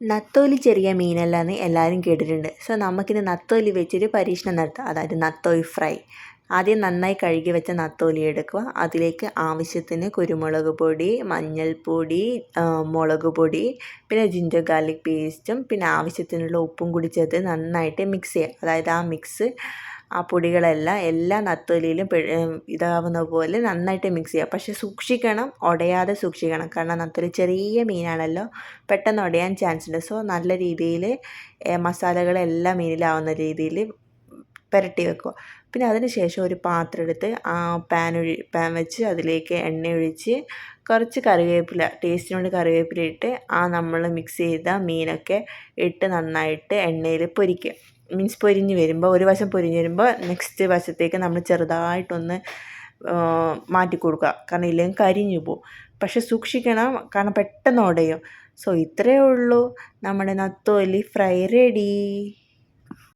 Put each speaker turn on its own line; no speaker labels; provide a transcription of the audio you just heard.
നത്തോലി ചെറിയ മീനല്ലാന്ന് എല്ലാവരും കേട്ടിട്ടുണ്ട്. സോ നമുക്കിന്ന് നത്തോലി വെച്ചൊരു പരീക്ഷണം നടത്താം. അതായത് നത്തോലി ഫ്രൈ. ആദ്യം നന്നായി കഴുകി വെച്ച നത്തോലി എടുക്കുക. അതിലേക്ക് ആവശ്യത്തിന് കുരുമുളക് പൊടി, മഞ്ഞൾപ്പൊടി, മുളക് പൊടി, പിന്നെ ജിഞ്ചർ ഗാർലിക് പേസ്റ്റും പിന്നെ ആവശ്യത്തിനുള്ള ഉപ്പും കൂടി ചേർത്ത് നന്നായിട്ട് മിക്സ് ചെയ്യുക. അതായത് ആ മിക്സ് ആ പൊടികളെല്ലാം എല്ലാ നത്തോലിയിലും ഇതാവുന്ന പോലെ നന്നായിട്ട് മിക്സ് ചെയ്യുക. പക്ഷേ സൂക്ഷിക്കണം, ഉടയാതെ സൂക്ഷിക്കണം. കാരണം നത്തോലി ചെറിയ മീനാണല്ലോ, പെട്ടെന്ന് ഉടയാൻ ചാൻസ് ഉണ്ട്. സോ നല്ല രീതിയിൽ മസാലകളെല്ലാം മീനിലാവുന്ന രീതിയിൽ പുരട്ടി വെക്കുക. പിന്നെ അതിന് ശേഷം ഒരു പാത്രം എടുത്ത് ആ പാൻ വെച്ച് അതിലേക്ക് എണ്ണ ഒഴിച്ച് കുറച്ച് കറിവേപ്പില, ടേസ്റ്റിനോട് കറിവേപ്പില ഇട്ട് ആ നമ്മൾ മിക്സ് ചെയ്ത മീനൊക്കെ ഇട്ട് നന്നായിട്ട് എണ്ണയിൽ പൊരിക്കുക. മീൻസ് പൊരിഞ്ഞ് വരുമ്പോൾ, ഒരു വശം പൊരിഞ്ഞ് വരുമ്പോൾ നെക്സ്റ്റ് വശത്തേക്ക് നമ്മൾ ചെറുതായിട്ടൊന്ന് മാറ്റി കൊടുക്കുക. കാരണം ഇല്ലെങ്കിൽ കരിഞ്ഞു പോകും. പക്ഷെ സൂക്ഷിക്കണം, കാരണം പെട്ടെന്ന് ഉടയും. സോ ഇത്രയേ ഉള്ളൂ, നമ്മുടെ നത്തോലി ഫ്രൈ റെഡി.